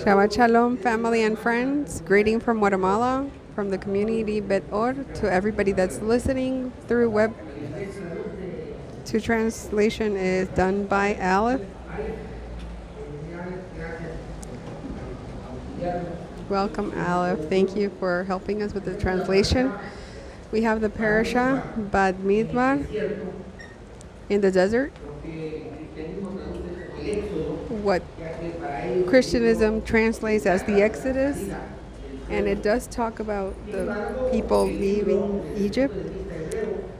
Shabbat Shalom, family and friends. Greeting from Guatemala, from the community Bet Or, to everybody that's listening through web. To translation is done by Aleph. Welcome, Aleph. Thank you for helping us with the translation. We have the Parasha Bamidbar in the desert. What Christianism translates as the Exodus, and it does talk about the people leaving Egypt,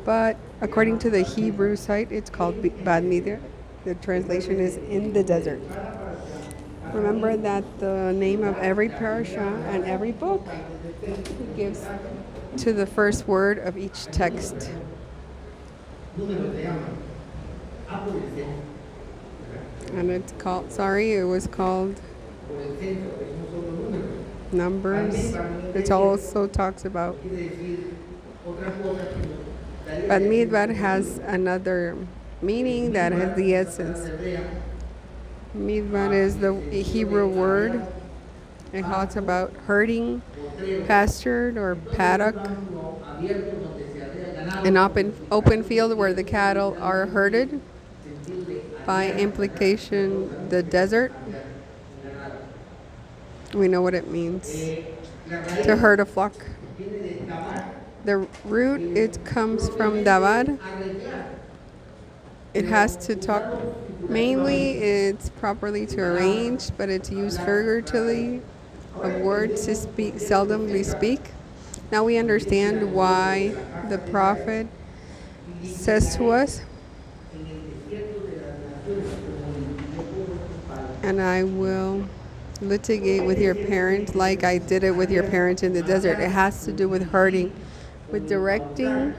but according to the Hebrew site, it's called Bamidbar. The translation is in the desert. Remember that the name of every parasha and every book gives to the first word of each text. And it was called Numbers. It also talks about Bamidbar has another meaning that has the essence. Midbar is the Hebrew word. It talks about herding, pastured or paddock, an open field where the cattle are herded. By implication, the desert. We know what it means to herd a flock. The root, it comes from davar. It has to talk, mainly it's properly to arrange, but it's used figuratively of words to speak, seldomly speak. Now we understand why the prophet says to us, and I will litigate with your parents like I did it with your parents in the desert. It has to do with herding, with directing,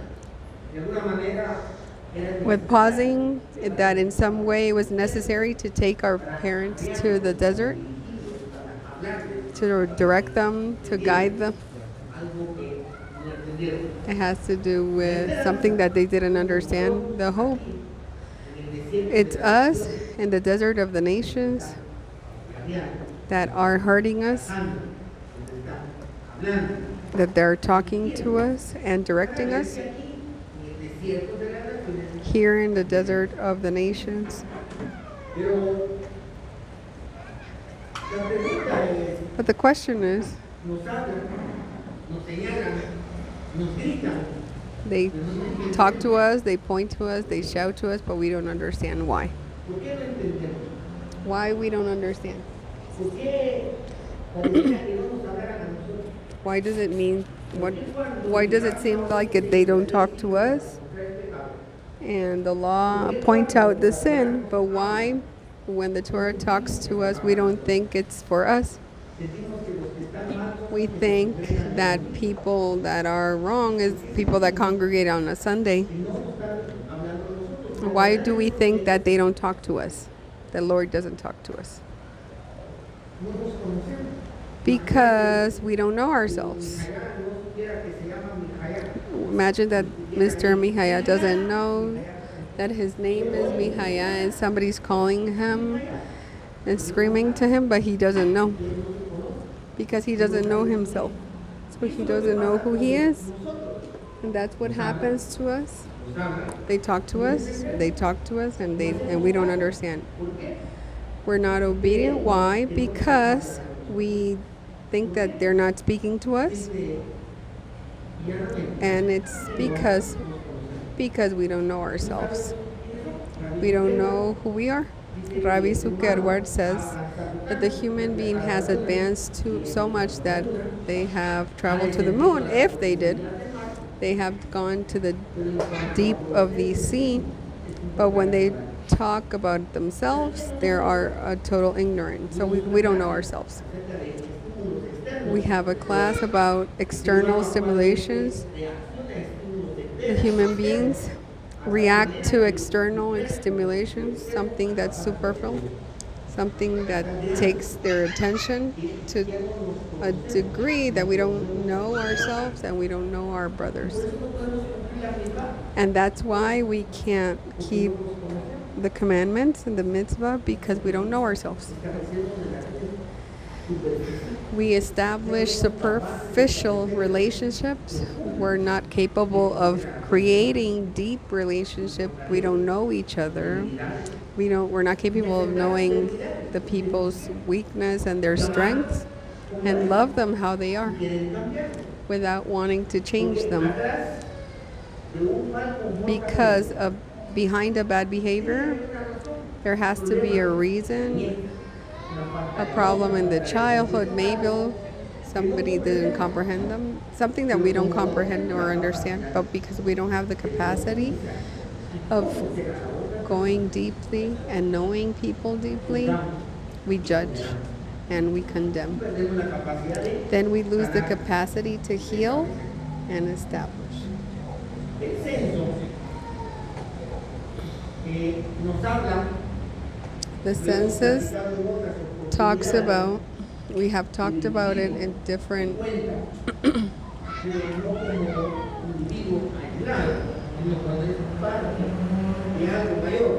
with pausing, that in some way it was necessary to take our parents to the desert, to direct them, to guide them. It has to do with something that they didn't understand, the hope. It's us in the desert of the nations that are hurting us, that they're talking to us and directing us here in the desert of the nations. But the question is, they talk to us, they point to us, they shout to us, but we don't understand why. Why we don't understand. Why does it mean, why does it seem like they don't talk to us? And the law points out the sin, but why, when the Torah talks to us, we don't think it's for us? We think that people that are wrong is people that congregate on a Sunday. Why do we think that they don't talk to us? The Lord doesn't talk to us? Because we don't know ourselves. Imagine that Mr. Mihaya doesn't know that his name is Mihaya and somebody's calling him and screaming to him, but he doesn't know. Because he doesn't know himself. So he doesn't know who he is. And that's what happens to us. They talk to us, and we don't understand. We're not obedient. Why? Because we think that they're not speaking to us. And it's because we don't know ourselves. We don't know who we are. Rabbi Zuckerberg says that the human being has advanced so much that they have traveled to the moon. If they did, they have gone to the deep of the sea. But when they talk about themselves, they are a total ignorant. So we don't know ourselves. We have a class about external stimulations. The human beings react to external stimulations, something that's superficial, something that takes their attention to a degree that we don't know ourselves and we don't know our brothers. And that's why we can't keep the commandments and the mitzvah, because we don't know ourselves. We establish superficial relationships. We're not capable of creating deep relationship. We don't know each other. We're not capable of knowing the people's weakness and their strengths and love them how they are without wanting to change them. Because of behind a bad behavior, there has to be a reason, a problem in the childhood, maybe somebody didn't comprehend them, something that we don't comprehend or understand, but because we don't have the capacity of going deeply and knowing people deeply, we judge and we condemn. Then we lose the capacity to heal and establish. The census talks about, we have talked about it in different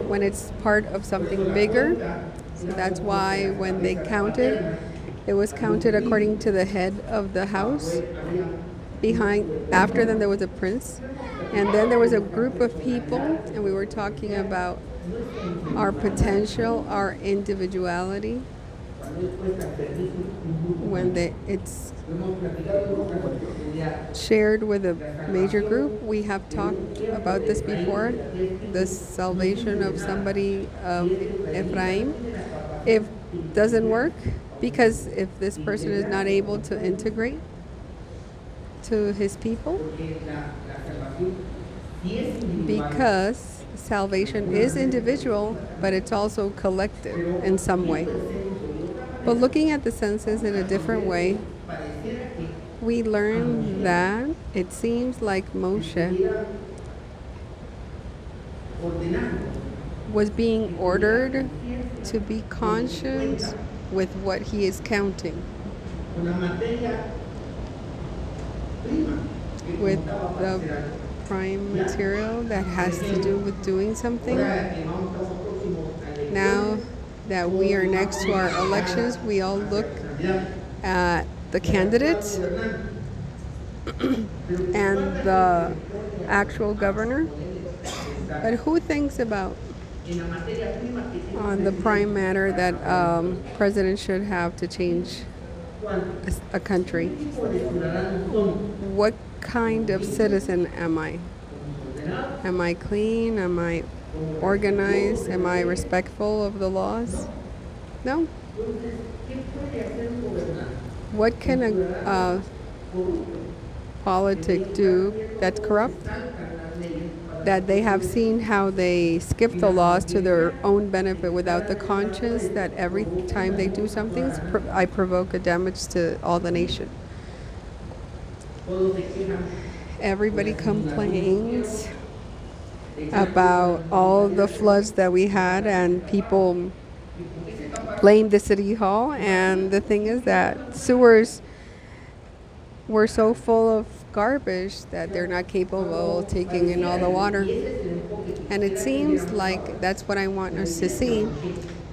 when it's part of something bigger. So that's why when they counted, it was counted according to the head of the house. After them there was a prince, and then there was a group of people, and we were talking about our potential, our individuality. When it's shared with a major group, we have talked about this before, the salvation of somebody of Ephraim. If doesn't work, because if this person is not able to integrate to his people, because salvation is individual, but it's also collective in some way. But looking at the census in a different way, we learn that it seems like Moshe was being ordered to be conscious with what he is counting, with the prime material that has to do with doing something. Now that we are next to our elections, we all look at the candidates and the actual governor. But who thinks about on the prime matter that president should have to change a country? What kind of citizen am I? Am I clean? Am I organized? Am I respectful of the laws? No. What can a politic do that's corrupt? That they have seen how they skip the laws to their own benefit without the conscience that every time they do something, I provoke a damage to all the nation. Everybody complains about all the floods that we had, and people blame the city hall, and the thing is that sewers were so full of garbage that they're not capable of taking in all the water. And it seems like that's what I want us to see.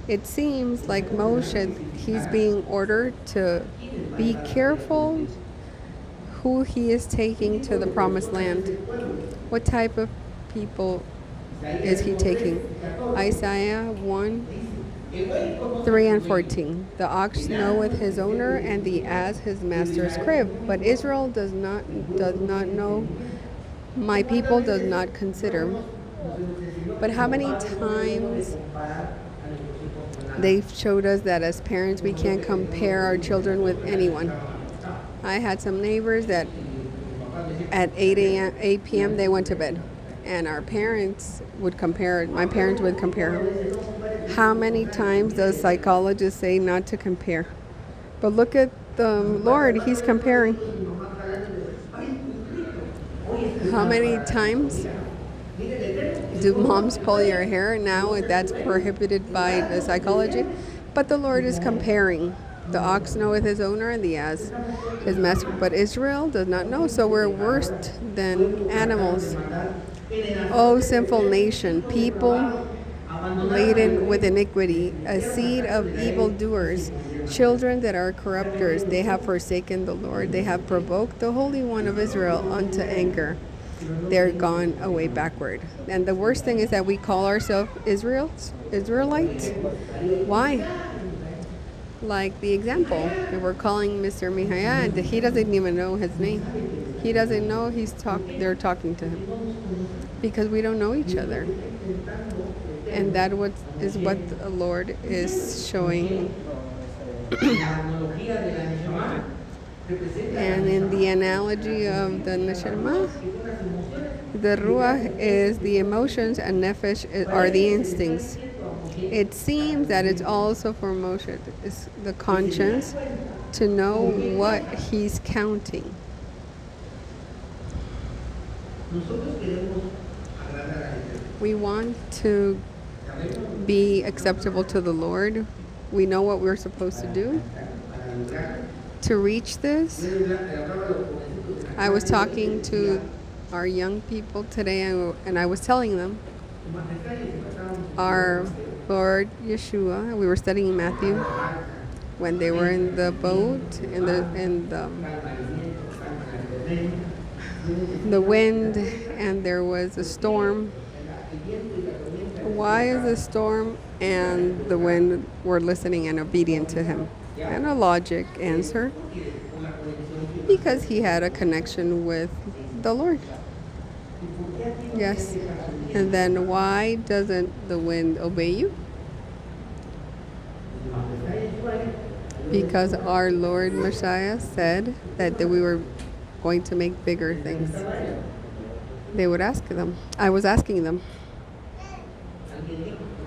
It seems like Moshe, he's being ordered to be careful who he is taking to the promised land. What type of people is he taking? Isaiah 1:3-14. The ox knoweth his owner, and the ass his master's crib. But Israel does not know. My people does not consider. But how many times they've showed us that as parents we can't compare our children with anyone. I had some neighbors that at 8 p.m. they went to bed, and our parents would compare. My parents would compare. How many times does psychologists say not to compare? But look at the Lord, he's comparing. How many times do moms pull your hair? Now that's prohibited by the psychology. But the Lord is comparing. The ox knoweth his owner, and the ass his master. But Israel does not know, so we're worse than animals. Oh, sinful nation, people laden with iniquity, a seed of evildoers, children that are corrupters. They have forsaken the Lord. They have provoked the Holy One of Israel unto anger. They're gone away backward. And the worst thing is that we call ourselves Israelites. Why? Like the example, if we're calling Mr. Mihaya, and he doesn't even know his name. He doesn't know they're talking to him because we don't know each other. And that is what the Lord is showing. And in the analogy of the neshama, the ruach is the emotions and nefesh are the instincts. It seems that it's also for Moshe, it's the conscience, to know what he's counting. We want to be acceptable to the Lord. We know what we're supposed to do. To reach this, I was talking to our young people today, and I was telling them our Lord Yeshua. We were studying Matthew when they were in the boat in the wind, and there was a storm. Why is the storm and the wind were listening and obedient to him? And a logic answer, because he had a connection with the Lord. Yes. And then why doesn't the wind obey you? Because our Lord Messiah said that we were going to make bigger things. They would ask them. I was asking them.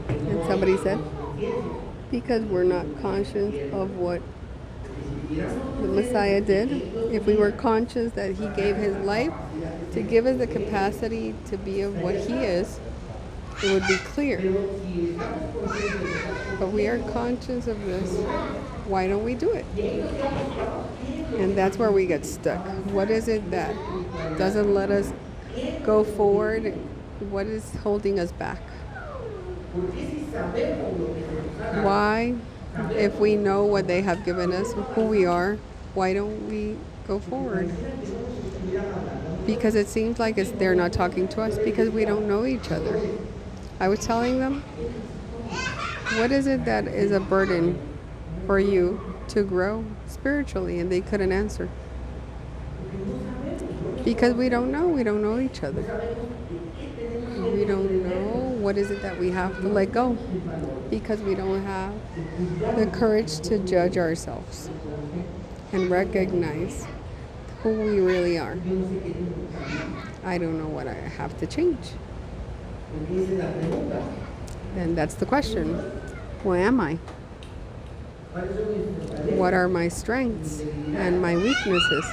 And somebody said, because we're not conscious of what the Messiah did. If we were conscious that he gave his life to give us the capacity to be of what he is, it would be clear. But we are conscious of this. Why don't we do it? And that's where we get stuck. What is it that doesn't let us go forward? What is holding us back? Why, if we know what they have given us, who we are, why don't we go forward? Because it seems like they're not talking to us because we don't know each other. I was telling them, what is it that is a burden for you to grow spiritually? And they couldn't answer. Because we don't know each other. We don't know what is it that we have to let go, because we don't have the courage to judge ourselves and recognize who we really are. I don't know what I have to change. And that's the question. Who am I? What are my strengths and my weaknesses?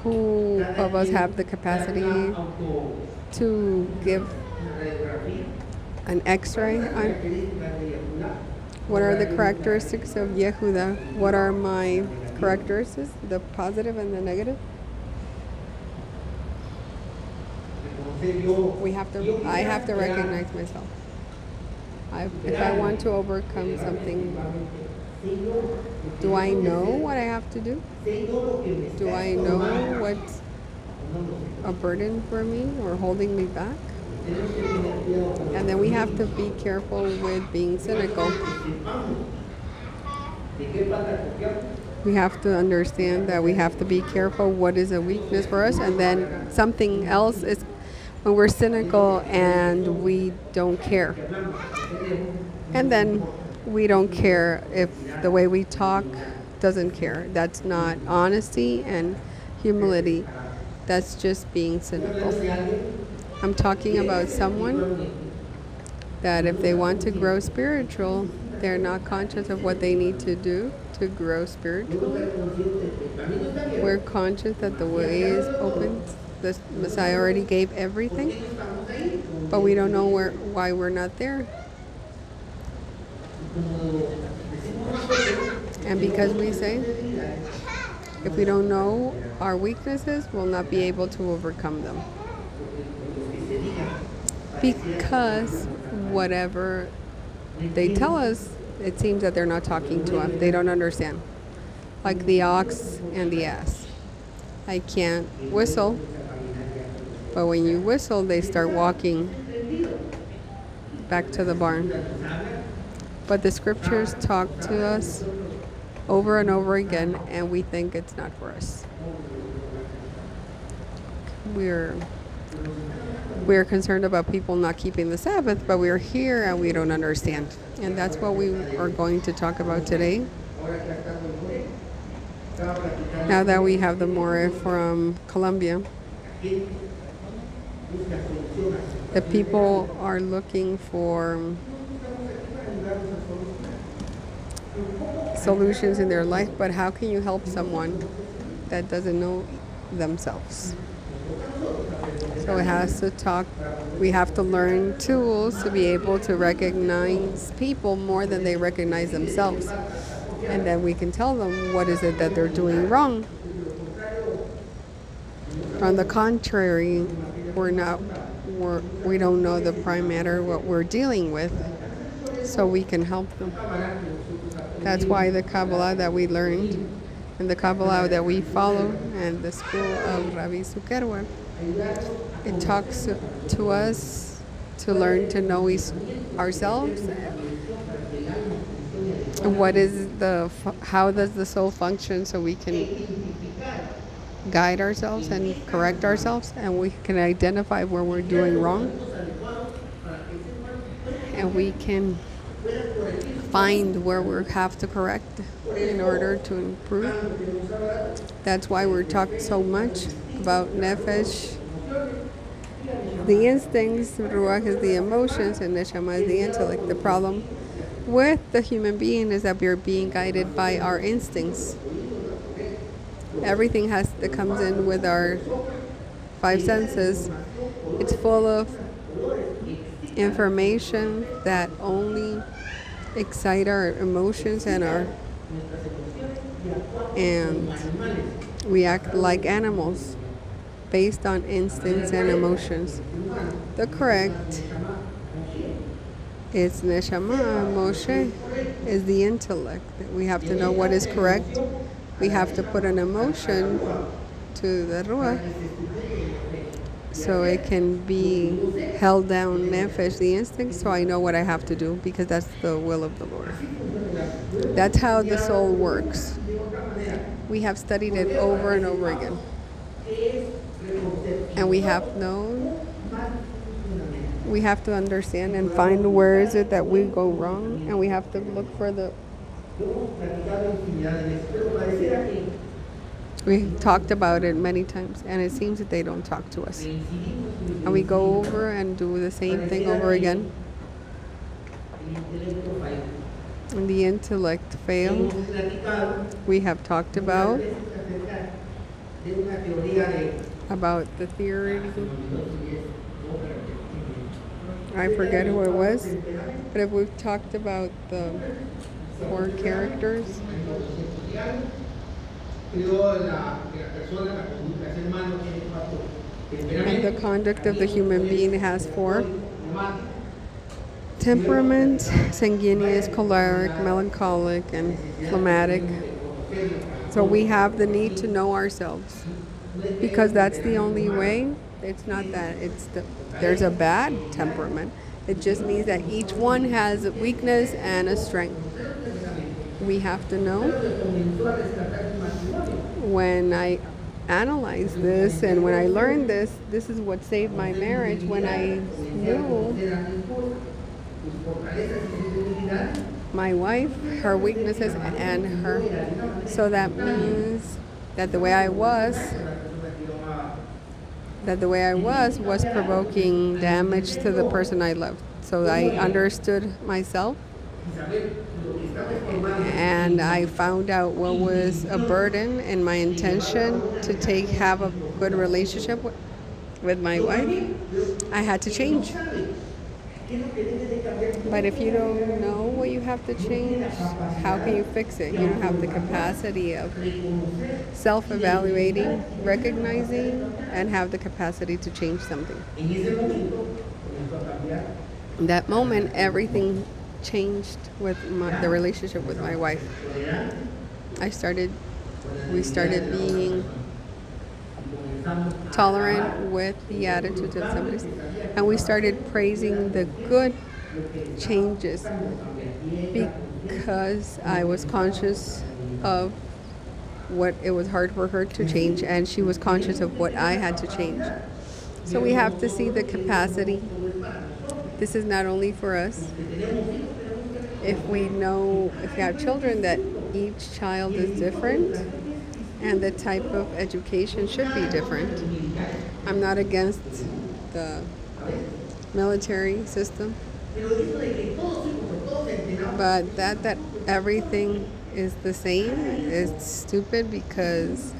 Who of us have the capacity to give an x-ray on what are the characteristics of Yehuda? What are my characteristics, the positive and the negative? I have to recognize myself. If I want to overcome something, do I know what I have to do? Do I know what's a burden for me or holding me back? And then we have to be careful with being cynical. We have to understand that we have to be careful what is a weakness for us, and then something else is when we're cynical and we don't care. And then we don't care if the way we talk doesn't care. That's not honesty and humility. That's just being cynical. I'm talking about someone that if they want to grow spiritual, they're not conscious of what they need to do to grow spiritually. We're conscious that the way is open. The Messiah already gave everything, but we don't know why we're not there. And because we say, If we don't know our weaknesses, we'll not be able to overcome them. Because whatever they tell us, it seems that they're not talking to us. They don't understand. Like the ox and the ass. I can't whistle, but when you whistle, they start walking back to the barn. But the scriptures talk to us over and over again, and we think it's not for us. We're concerned about people not keeping the Sabbath, but we're here and we don't understand. And that's what we are going to talk about today. Now that we have the More from Colombia, the people are looking for solutions in their life, but how can you help someone that doesn't know themselves? So it has to talk, we have to learn tools to be able to recognize people more than they recognize themselves. And then we can tell them what is it that they're doing wrong. On the contrary, we don't know the prime matter, what we're dealing with, so we can help them. That's why the Kabbalah that we learned and the Kabbalah that we follow and the school of Rabbi Zuckerberg, it talks to us to learn to know ourselves. How does the soul function, so we can guide ourselves and correct ourselves, and we can identify where we're doing wrong, and we can find where we have to correct in order to improve. That's why we're talking so much about nefesh, the instincts, ruach is the emotions, and neshama is the intellect. The problem with the human being is that we're being guided by our instincts. Everything that comes in with our five senses, it's full of information that only excite our emotions and we act like animals based on instincts and emotions. The correct is neshama, Moshe is the intellect. We have to know what is correct. We have to put an emotion to the ruach so it can be held down, nefesh, the instinct, so I know what I have to do, because that's the will of the Lord. That's how the soul works. We have studied it over and over again. And we have to understand and find where is it that we go wrong, and we have to look for we talked about it many times, and it seems that they don't talk to us. And we go over and do the same thing over again. And the intellect fails. We have talked about the theory. I forget who it was, but if we've talked about the 4 characters. And the conduct of the human being has 4. Temperament, sanguineous, choleric, melancholic, and phlegmatic. So we have the need to know ourselves, because that's the only way. It's not that there's a bad temperament. It just means that each one has a weakness and a strength. We have to know. When I analyzed this and when I learned this is what saved my marriage, when I knew my wife, her weaknesses, and her. So that means that the way I was provoking damage to the person I loved. So I understood myself, and I found out what was a burden and my intention to have a good relationship with my wife. I had to change. But if you don't know what you have to change, how can you fix it? You don't have the capacity of self evaluating, recognizing, and have the capacity to change something. In that moment, everything changed with the relationship with my wife. We started being tolerant with the attitudes of somebody, and we started praising the good changes because I was conscious of what it was hard for her to change, and she was conscious of what I had to change. So we have to see the capacity. This is not only for us. If we have children, that each child is different and the type of education should be different. I'm not against the military system, but that everything is the same is stupid, because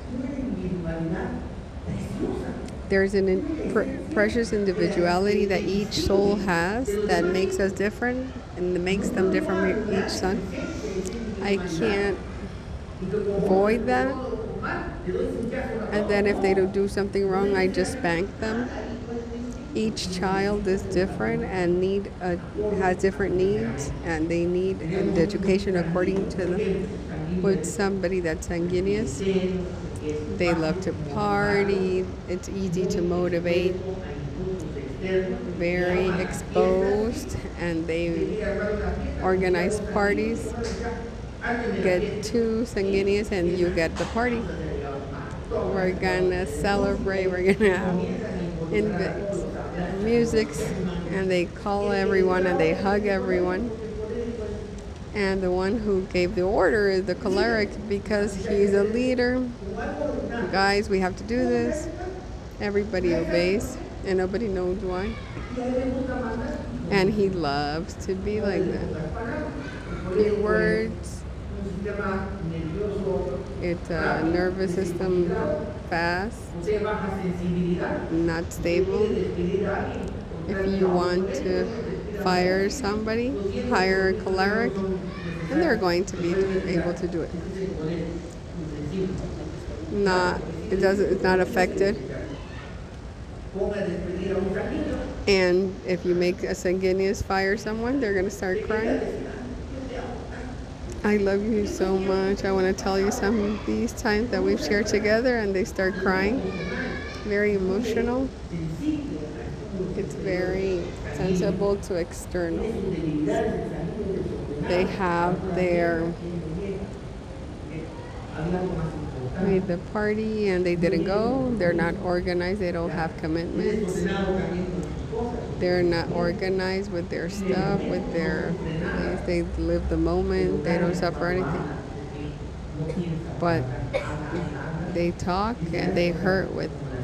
there's precious individuality that each soul has that makes us different and makes them different from each son. I can't void that. And then if they don't do something wrong, I just spank them. Each child is different and has different needs, and they need an education according to them. With somebody that's sanguineous, they love to party, it's easy to motivate, very exposed, and they organize parties. Get too sanguineous and you get the party. We're gonna celebrate, we're gonna have invites, musics, and they call everyone and they hug everyone. And the one who gave the order is the choleric, because he's a leader. Guys, we have to do this. Everybody obeys and nobody knows why. And he loves to be like that. Few words. It's a nervous system fast, not stable. If you want to fire somebody, hire a choleric, and they're going to be able to do it. It's not affected. And if you make a sanguineous fire someone, they're going to start crying. I love you so much. I want to tell you some of these times that we've shared together, and they start crying. Very emotional. It's very sensible to external. They have made the party and they didn't go. They're not organized. They don't have commitments. They're not organized with their stuff, they live the moment. They don't suffer anything. But they talk and they hurt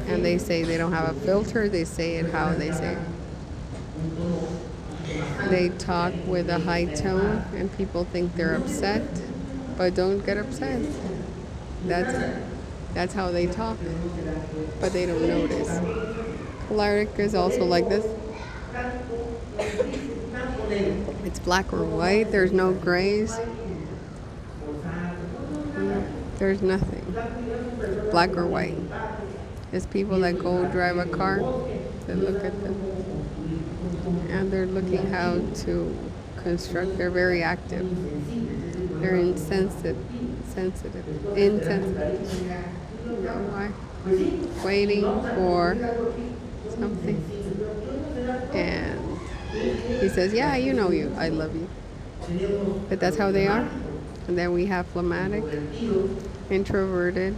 and they say they don't have a filter. They say it how they say it. They talk with a high tone and people think they're upset, but don't get upset. That's how they talk, but they don't notice. Choleric is also like this. It's black or white. There's no grays. There's nothing. Black or white. It's people that go drive a car, that look at them, and they're looking how to construct. They're very active. They're insensitive. You know why? Waiting for something. And he says, yeah, I love you. But that's how they are. And then we have phlegmatic, introverted.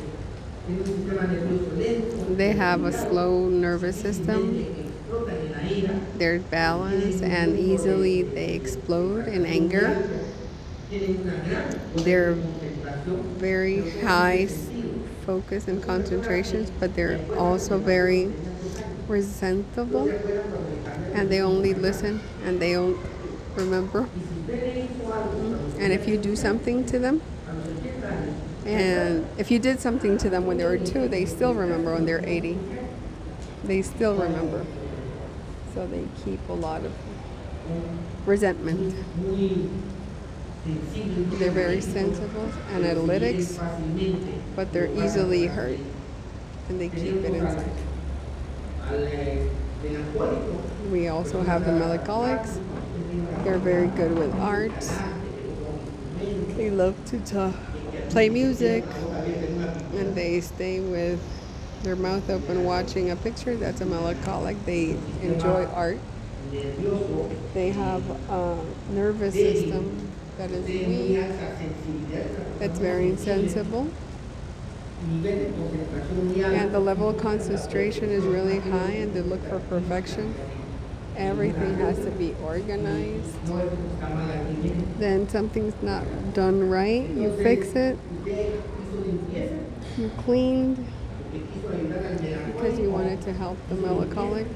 They have a slow nervous system. They're balanced and easily they explode in anger. They're very high focus and concentrations, but they're also very resentful, and they only listen and they don't remember. And if you do something to them, and if you did something to them when they were 2, they still remember when they're 80. They still remember. So they keep a lot of resentment. They're very sensible, analytics, but they're easily hurt and they keep it inside. We also have the melancholics. They're very good with arts. They love to play music and they stay with their mouth open watching a picture. That's a melancholic. They enjoy art. They have a nervous system that is weak, that's very insensible, and the level of concentration is really high, and they look for perfection. Everything has to be organized. Then something's not done right, you fix it. You cleaned because you wanted to help the melancholic.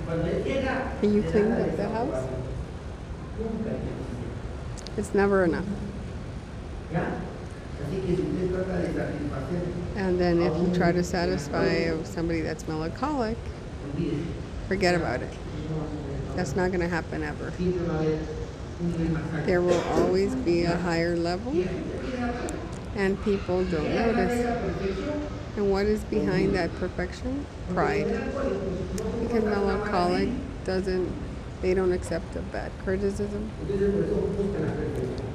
And you cleaned up the house. It's never enough. And then if you try to satisfy somebody that's melancholic, forget about it. That's not going to happen ever. There will always be a higher level, and people don't notice. And what is behind that perfection? Pride. Because melancholic they don't accept a bad criticism.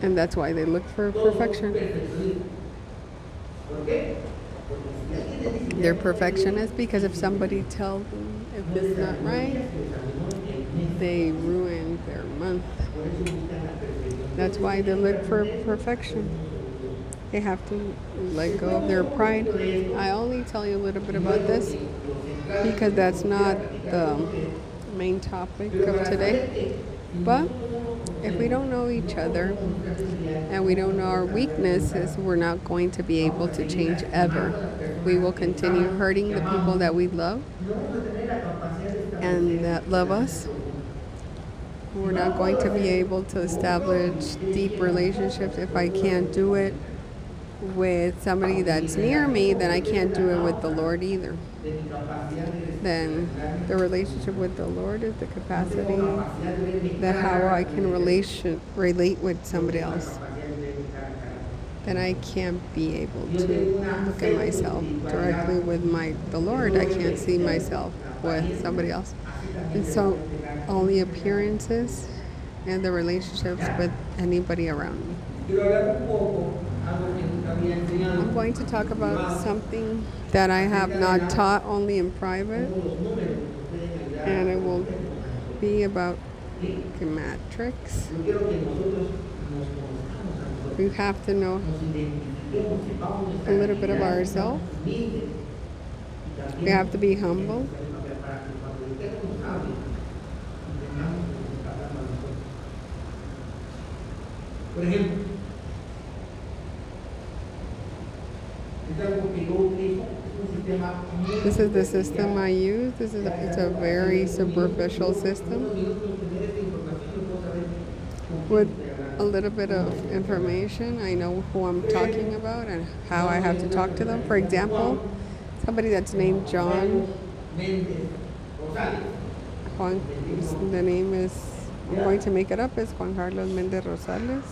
And that's why they look for perfection. They're perfectionists because if somebody tells them if it's not right, they ruin their month. That's why they look for perfection. They have to let go of their pride. I only tell you a little bit about this because that's not the main topic of today. But if we don't know each other and we don't know our weaknesses, we're not going to be able to change ever. We will continue hurting the people that we love and that love us. We're not going to be able to establish deep relationships if I can't do it with somebody that's near me, then I can't do it with the Lord either. Then the relationship with the Lord is the capacity that how I can relate with somebody else. Then I can't be able to look at myself directly with the Lord. I can't see myself with somebody else. And so only appearances and the relationships with anybody around me. I'm going to talk about something that I have not taught, only in private, and it will be about matrix. We have to know a little bit of ourselves. We have to be humble. This is the system I use. It's a very superficial system with a little bit of information. I know who I'm talking about and how I have to talk to them. For example, somebody that's named John. The name is, I'm going to make it up, is Juan Carlos Mendez Rosales.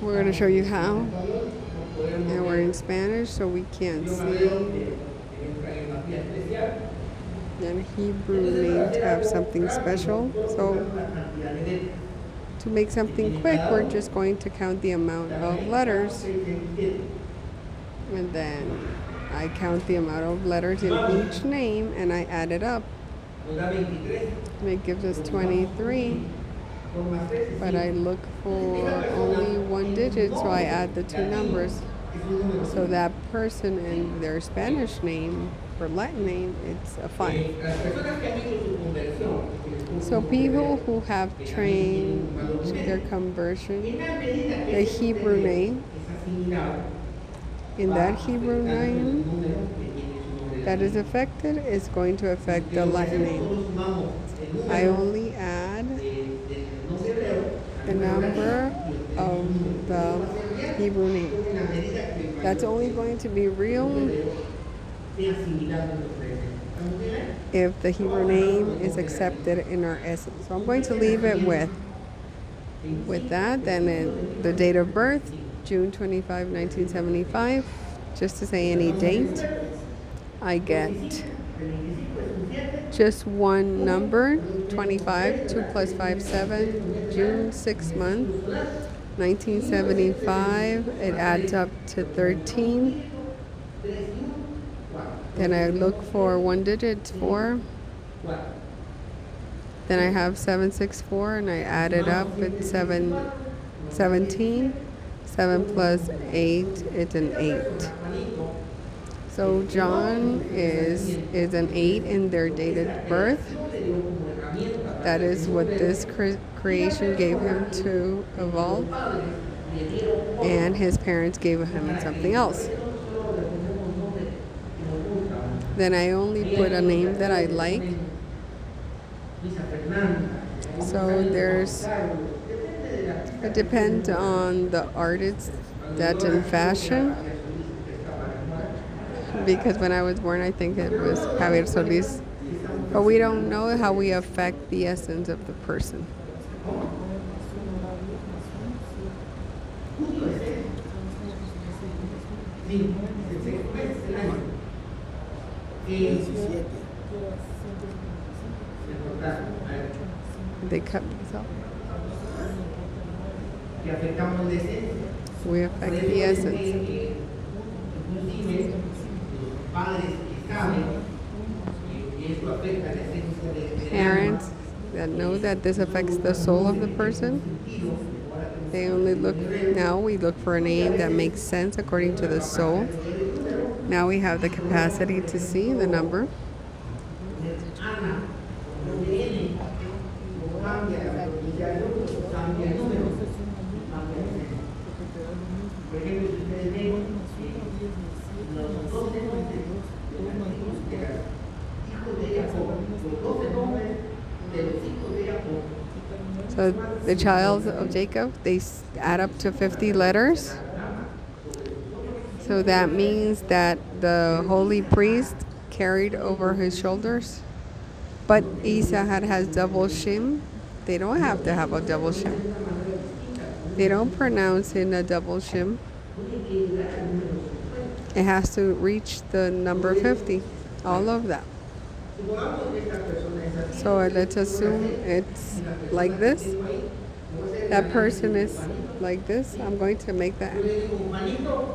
We're going to show you how. And we're in Spanish, so we can't see. And Hebrew names have something special. So to make something quick, we're just going to count the amount of letters. And then I count the amount of letters in each name and I add it up. And it gives us 23. But I look for only one digit, so I add the two numbers. So that person in their Spanish name, for Latin name, it's a 5. So people who have trained their conversion, the Hebrew name, in that Hebrew name that is affected is going to affect the Latin name. I only add the number of the Hebrew name. That's only going to be real if the Hebrew name is accepted in our essence. So I'm going to leave it with that. Then the date of birth, June 25, 1975. Just to say any date, I get just one number, 25, 2 plus 5, 7, June 6th month, 1975. It adds up to 13. Then I look for one digit, 4. Then I have 764, and I add it up. It's 17. 7 plus 8, it's an 8. So John is an 8 in their dated birth. That is what this creation gave him to evolve. And his parents gave him something else. Then I only put a name that I like. So it depends on the artist that's in fashion. Because when I was born, I think it was Javier Solis. But we don't know how we affect the essence of the person. They cut these off. We affect the essence. Parents that know that this affects the soul of the person, they only we look for a name that makes sense according to the soul. Now we have the capacity to see the number. So the child of Jacob, they add up to 50 letters. So that means that the holy priest carried over his shoulders. But Isahar has double shim. They don't have to have a double shim. They don't pronounce in a double shim. It has to reach the number 50. All of that. So let's assume it's like this. That person is like this. I'm going to make that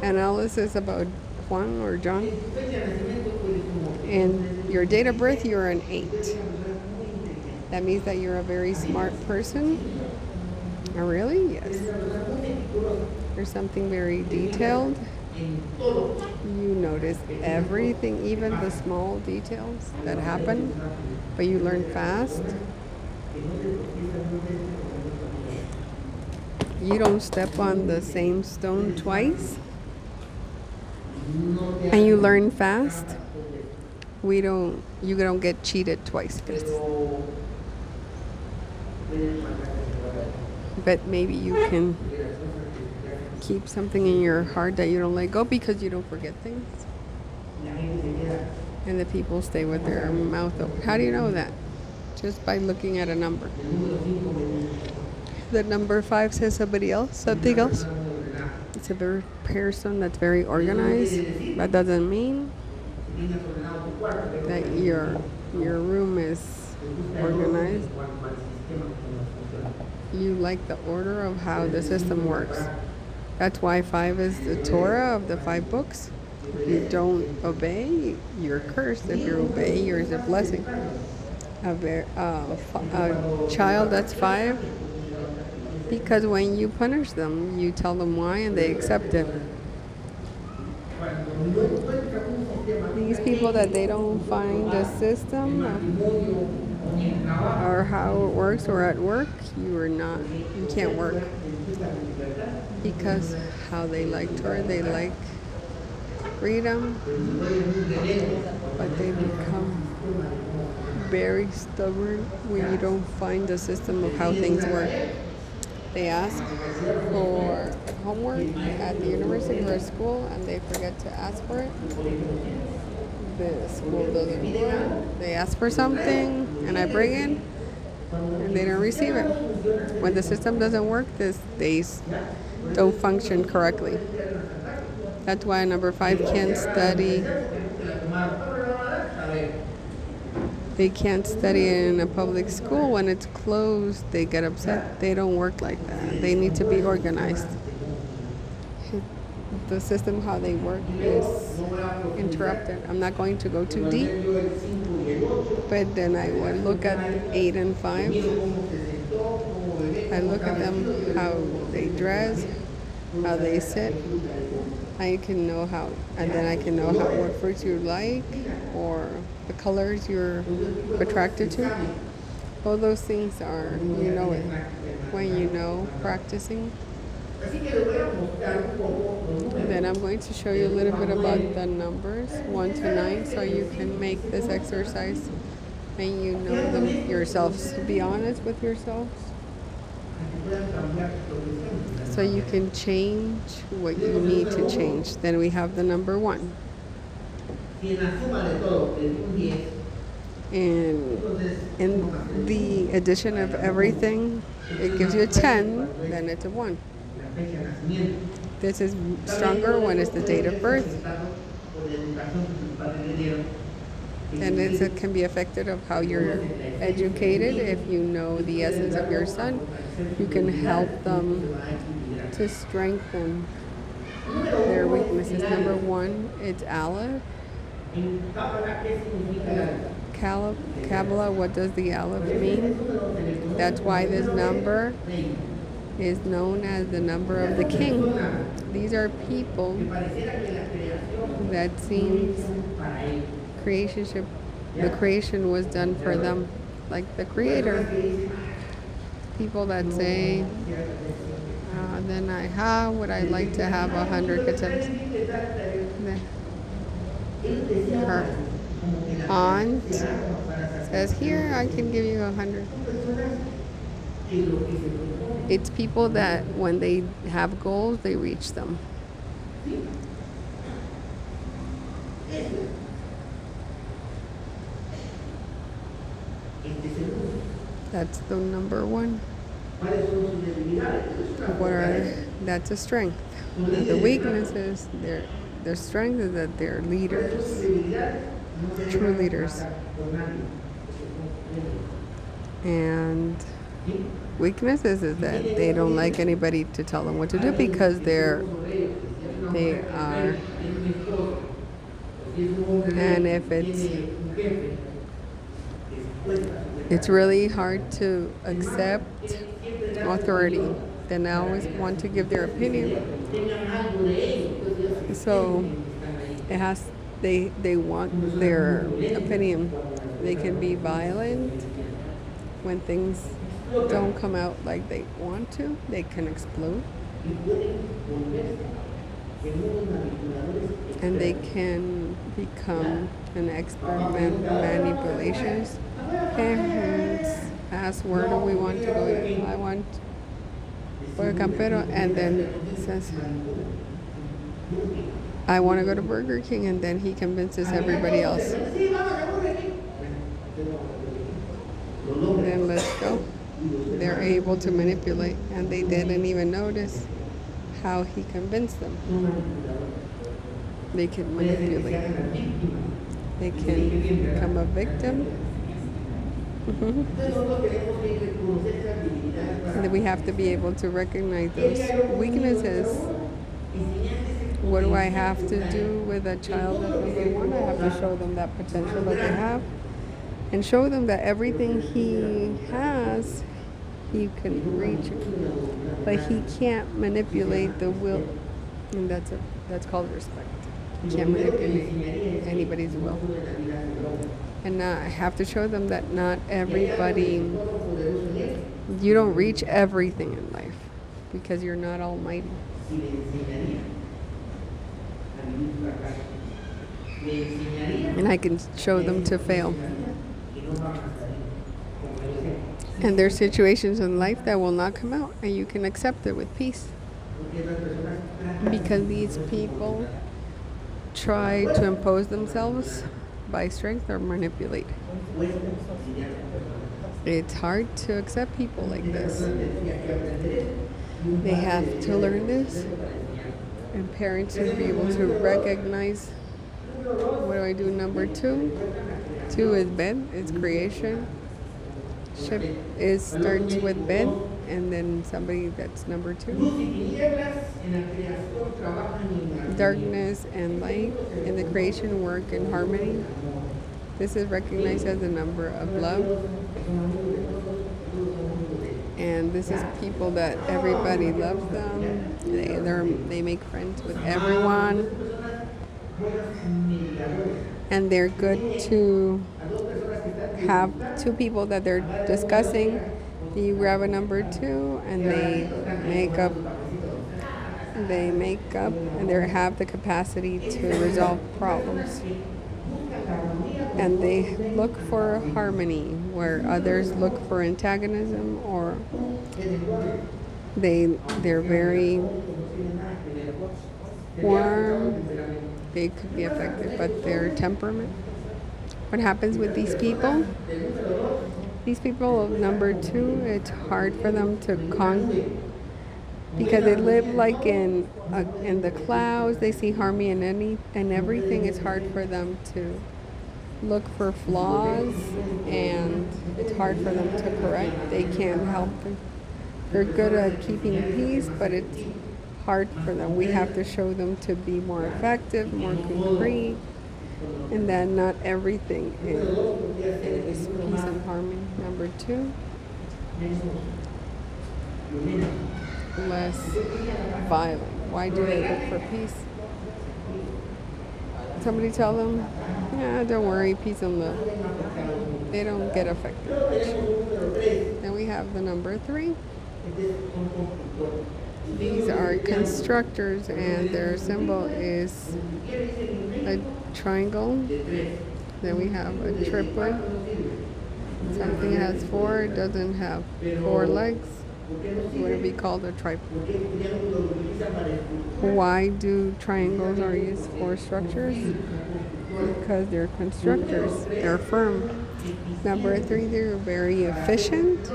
analysis about Juan or John. And your date of birth, you're an 8. That means that you're a very smart person. Oh, really? Yes. You're something very detailed. You notice everything, even the small details that happen, but you learn fast. You don't step on the same stone twice, and you learn fast. You don't get cheated twice. But maybe you can keep something in your heart that you don't let go because you don't forget things. And the people stay with their mouth open. How do you know that? Just by looking at a number. The number 5 says something else. It's a very person that's very organized. That doesn't mean that your room is organized. You like the order of how the system works. That's why 5 is the Torah of the 5 books. If you don't obey, you're cursed. If you obey, you're a blessing. A child that's 5, because when you punish them, you tell them why and they accept it. These people that they don't find a system or how it works, or at work, you can't work. Because how they like Torah, they like freedom, but they become very stubborn when you don't find a system of how things work. They ask for homework at the university or school and they forget to ask for it. the school doesn't work, they ask for something, and I bring it, and they don't receive it. When the system doesn't work, they don't function correctly. That's why number 5 can't study. They can't study in a public school. When it's closed, they get upset. They don't work like that. They need to be organized. The system, how they work, is interrupted. I'm not going to go too deep, but then I would look at 8 and 5. I look at them, how they dress, how they sit. I can know how, and then I can know what fruits you like, or the colors you're attracted to. All those things are, you know it when you know practicing. Then I'm going to show you a little bit about the numbers 1 to 9, so you can make this exercise and you know them yourselves. Be honest with yourselves, so you can change what you need to change. Then we have the number 1. And in the addition of everything, it gives you a 10, then it's a 1. This is stronger when it's the date of birth. And it can be affected of how you're educated. If you know the essence of your son, you can help them to strengthen their weaknesses. Number 1, it's Aleph. Kabbalah, what does the Aleph mean? That's why this number is known as the number of the king. These are people that seems the creation was done for them, like the creator. People that say, then how would I like to have 100 attempts? Her aunt says, here, I can give you 100. It's people that when they have goals, they reach them. That's the number 1. That's a strength. The weaknesses, their strength is that they're leaders, true leaders. And weaknesses is that they don't like anybody to tell them what to do, because they are, and if it's really hard to accept authority, then I always want to give their opinion. So they want their opinion. They can be violent when things don't come out like they want to. They can explode, and they can become an expert in manipulations. Parents ask, where do we want to go? I want Pollo Campero, and then says, I want to go to Burger King, and then he convinces everybody else. Then let's go. They're able to manipulate, and they didn't even notice how he convinced them. They can manipulate. They can become a victim. And then we have to be able to recognize those weaknesses. What do I have to do with a child at number 1? I have to show them that potential that they have, and show them that everything he has, he can reach it. But he can't manipulate the will, and that's called respect. You can't manipulate anybody's will. And I have to show them that not everybody, you don't reach everything in life, because you're not almighty. And I can show them to fail. And there's situations in life that will not come out, and you can accept it with peace. Because these people try to impose themselves by strength or manipulate. It's hard to accept people like this. They have to learn this, and parents should be able to recognize. What do I do? Number two. Two is bed. It's creation. Ship is starts with bed, and then somebody that's number two. Darkness and light in the creation work in harmony. This is recognized as the number of love. And this is people that everybody loves them. They make friends with everyone. And they're good to have two people that they're discussing. You grab a number two and they make up and they have the capacity to resolve problems. And they look for harmony where others look for antagonism, or they're very warm. They could be affected by their temperament. What happens with these people? These people of number two, it's hard for them to because they live like in the clouds. They see harmony in everything. It's hard for them to look for flaws, and it's hard for them to correct. They can't help them. They're good at keeping peace, but it's hard for them. We have to show them to be more effective, more concrete, and that not everything is peace and harmony. Number two, less violent. Why do they look for peace? Somebody tell them, yeah, don't worry, peace and love. They don't get affected much. Then we have the number three. These are constructors, and their symbol is a triangle. Then we have a triplet. Something has four, it doesn't have four legs. It would be called a tripod. Why do triangles are used for structures? Because they're constructors. They're firm. Number three, they're very efficient,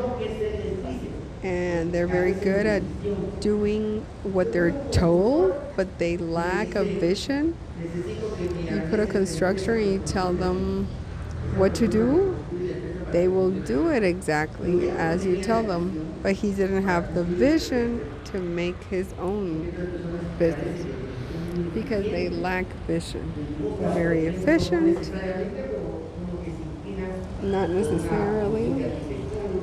and they're very good at doing what they're told, but they lack a vision. You put a constructor and you tell them what to do, they will do it exactly as you tell them. But he didn't have the vision to make his own business because they lack vision. They're very efficient, not necessarily,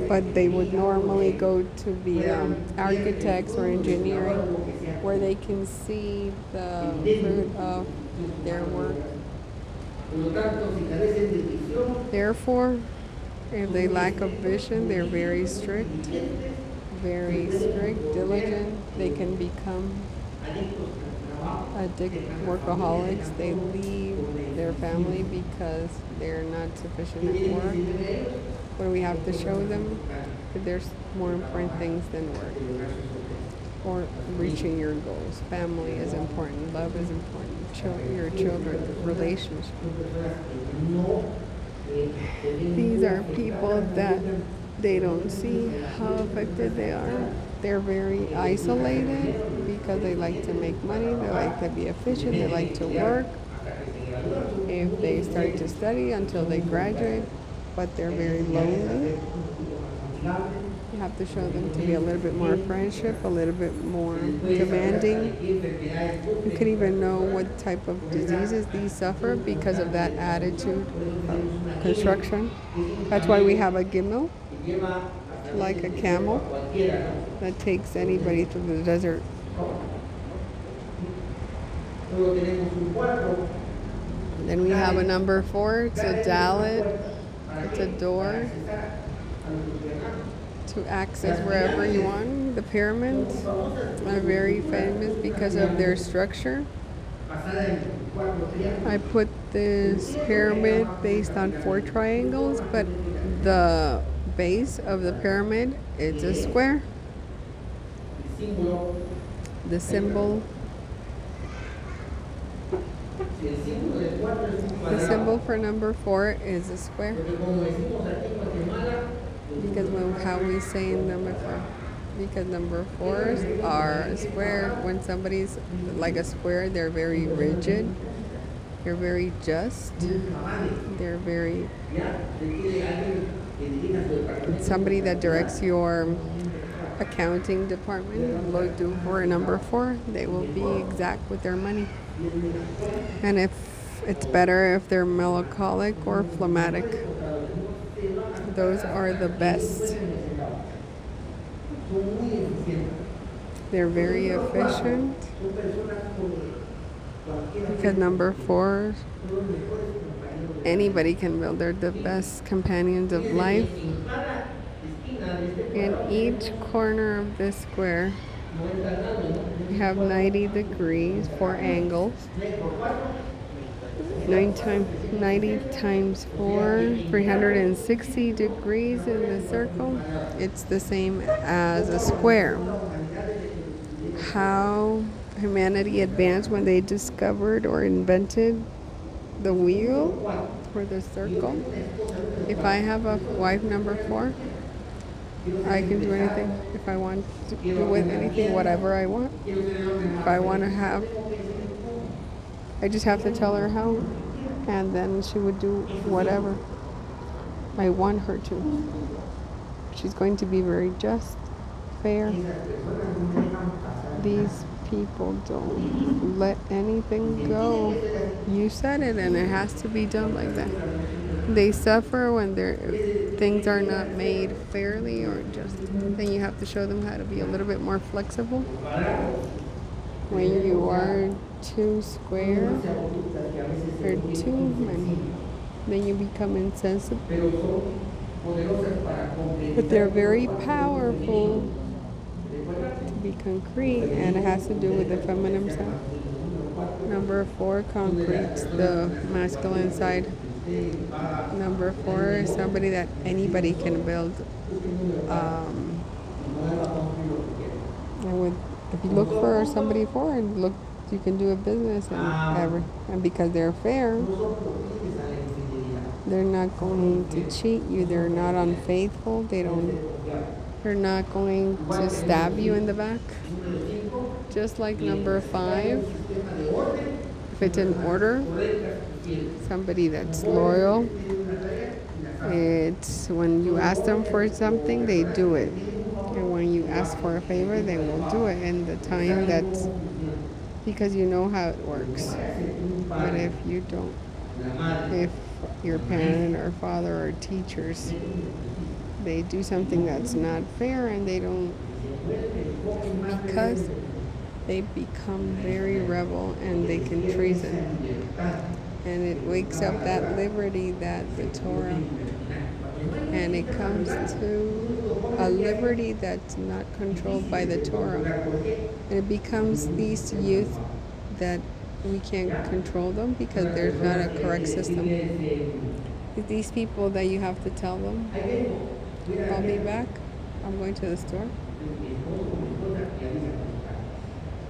but they would normally go to be architects or engineering, where they can see the fruit of their work. Therefore, if they lack a vision, they're very strict, diligent. They can become workaholics. They leave their family because they're not sufficient at work. What do we have to show them? That there's more important things than work or reaching your goals. Family is important. Love is important. Your children, relationship. These are people that they don't see how affected they are. They're very isolated because they like to make money, they like to be efficient, they like to work. If they start to study until they graduate, but they're very lonely. You have to show them to be a little bit more friendship, a little bit more demanding. You can even know what type of diseases these suffer because of that attitude of construction. That's why we have a gimel, like a camel, that takes anybody through the desert. Then we have a number four. It's a dalet. It's a door to access wherever you want. The pyramids are very famous because of their structure. I put this pyramid based on 4 triangles, but the base of the pyramid is a square. The symbol The symbol for number 4 is a square. Because how we say number 4. Because number 4s are a square. When somebody's like a square, they're very rigid. They're very just. They're very somebody that directs your accounting department will do for a number 4. They will be exact with their money. And if it's better if they're melancholic or phlegmatic. Those are the best. They're very efficient. Because number 4, anybody can build. They're the best companions of life. In each corner of this square, we have 90 degrees, 4 angles. 90 times 4, 360 degrees in the circle. It's the same as a square. How humanity advanced when they discovered or invented the wheel or the circle. If I have a wife number 4, I can do anything. If I want to do with anything, whatever I want. If I want to have, I just have to tell her how, and then she would do whatever I want her to. She's going to be very just, fair. These people don't let anything go. You said it, and it has to be done like that. They suffer when things are not made fairly or just. Then you have to show them how to be a little bit more flexible. When you are too square or too many, then you become insensible. But they're very powerful to be concrete, and it has to do with the feminine side. Number 4 concretes the masculine side. Number 4 is somebody that anybody can build. And if you look for somebody 4 and look, you can do a business and because they're fair, they're not going to cheat you. They're not unfaithful. They're not going to stab you in the back. Just like number 5, if it's in order, somebody that's loyal. It's when you ask them for something, they do it. And when you ask for a favor, they will do it in the time that's because you know how it works. But if you don't, if your parent or father or teachers, they do something that's not fair and they don't, because they become very rebel and they can treason. And it wakes up that liberty that the Torah, and it comes to a liberty that's not controlled by the Torah. And it becomes these youth that we can't control them because there's not a correct system. It's these people that you have to tell them, I'll be back, I'm going to the store.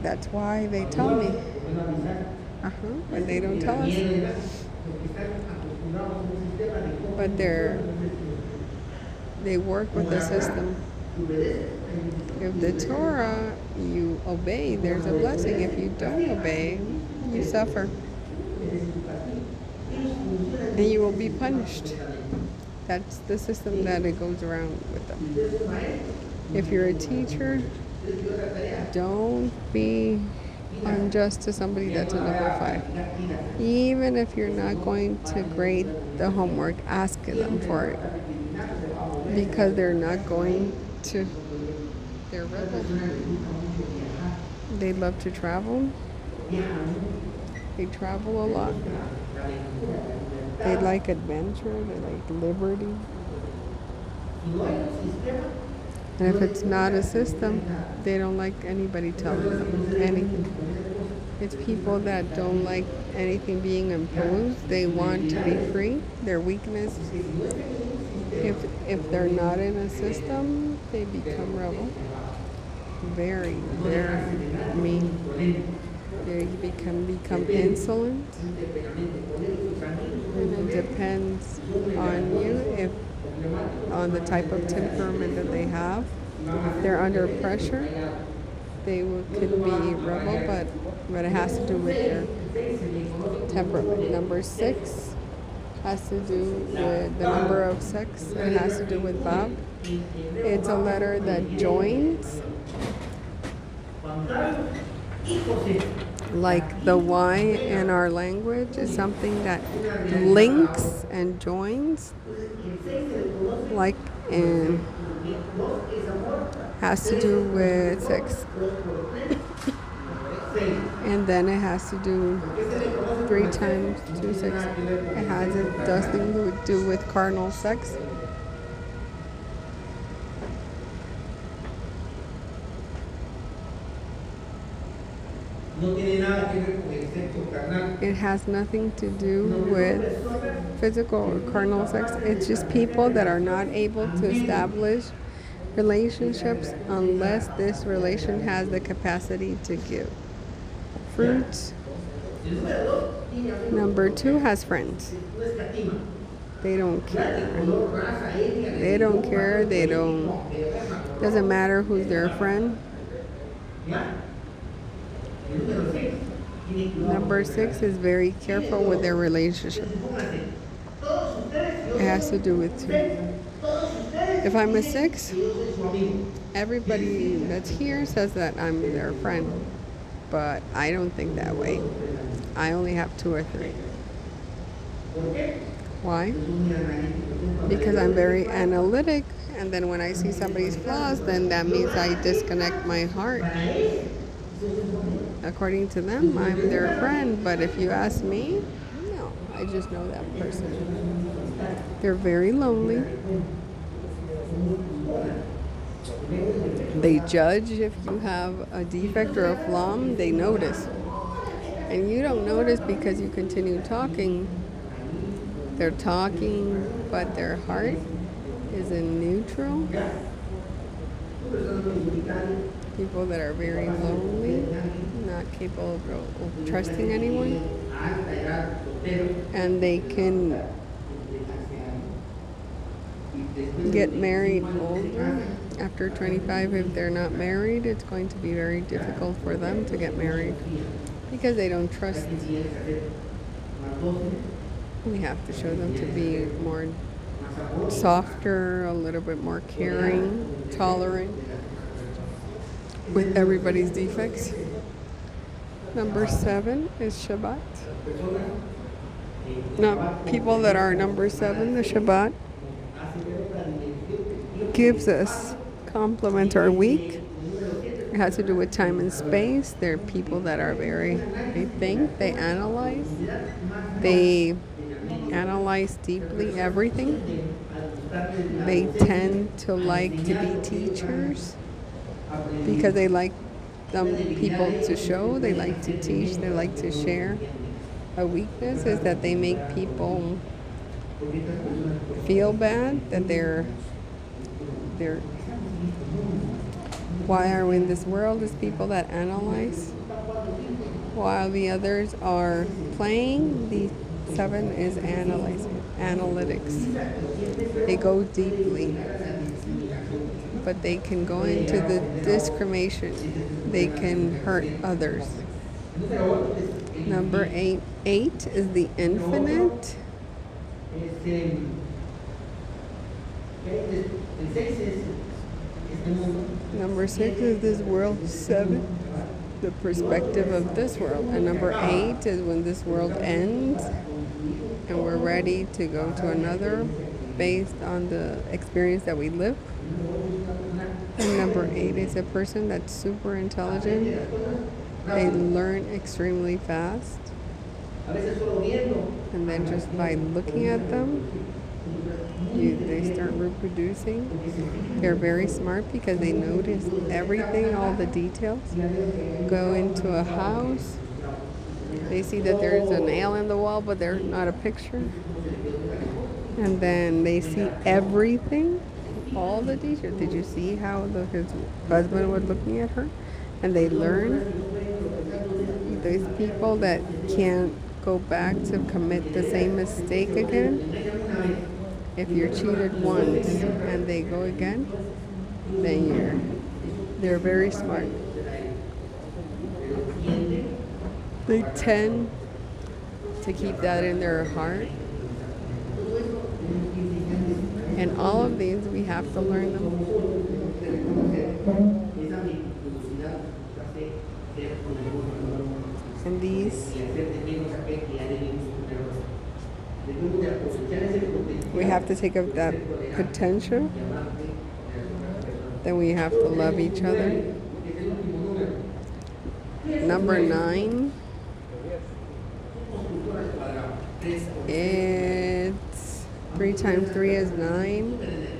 That's why they tell me. But they don't tell us. But they work with the system. If the Torah you obey, there's a blessing. If you don't obey, you suffer. And you will be punished. That's the system that it goes around with them. If you're a teacher, don't be unjust to somebody that's a number 5. Even if you're not going to grade the homework, ask them for it. Because they're not going to. They're rebels. They love to travel. They travel a lot. They like adventure. They like liberty. And if it's not a system, they don't like anybody telling them anything. It's people that don't like anything being imposed. They want to be free. Their weakness, if they're not in a system, they become rebel. Very, very mean. They can become insolent, and it depends on you if on the type of temperament that they have. If they're under pressure, could be rebel, but it has to do with their temperament. Number 6 has to do with the number of sex. It has to do with Bab. It's a letter that joins, like the Y in our language is something that links and joins, like in has to do with sex. And then it has to do 3 times 2 6. Does things to do with carnal sex. It has nothing to do with physical or carnal sex. It's just people that are not able to establish relationships unless this relation has the capacity to give fruit. Number 2 has friends. They don't care. Doesn't matter who's their friend. Number 6 is very careful with their relationship. It has to do with 2. If I'm a 6, everybody that's here says that I'm their friend, but I don't think that way. I only have 2 or 3. Why? Because I'm very analytic, and then when I see somebody's flaws, then that means I disconnect my heart. According to them, I'm their friend, but if you ask me, no, I just know that person. They're very lonely. They judge if you have a defect or a flaw, they notice. And you don't notice because you continue talking. They're talking, but their heart is in neutral. People that are very lonely, not capable of trusting anyone, and they can get married older. After 25, if they're not married, it's going to be very difficult for them to get married because they don't trust. We have to show them to be more softer, a little bit more caring, tolerant with everybody's defects. Number 7 is Shabbat. Now, people that are number 7, the Shabbat gives us complement our week. It has to do with time and space. They're people that are they think, they analyze deeply everything. They tend to like to be teachers because they like people to show, they like to teach, they like to share. A weakness is that they make people feel bad, that they're why are we in this world is people that analyze while the others are playing. The 7 is analytics. They go deeply, but they can go into the discrimination. They can hurt others. Number 8 is the infinite. Number 6 is this world. 7, the perspective of this world. And number 8 is when this world ends and we're ready to go to another based on the experience that we live. And number 8 is a person that's super intelligent. They learn extremely fast. And then just by looking at them, they start reproducing. They're very smart because they notice everything, all the details. Go into a house, they see that there's a nail in the wall, but there's not a picture. And then they see everything, all the details. Did you see how his husband was looking at her? And they learn Those people that can't go back to commit the same mistake again. If you're cheated once and they go again, then they're very smart. They tend to keep that in their heart. And all of these, we have to learn them. And these, we have to take up that potential. Then we have to love each other. Number 9. It's 3 times 3 is 9.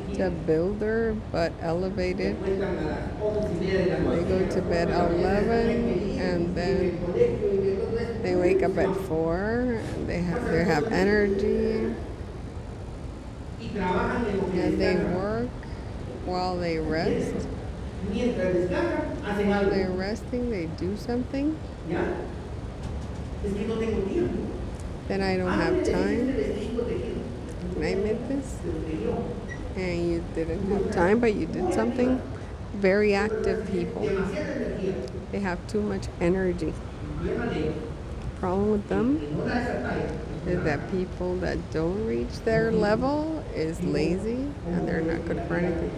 It's a builder, but elevated. They go to bed at 11, and then they wake up at 4, and they have energy, and they work while they rest. While they're resting, they do something. Then I don't have time. And I admit this. And you didn't have time, but you did something. Very active people. They have too much energy. Problem with them is that people that don't reach their level is lazy and they're not good for anything.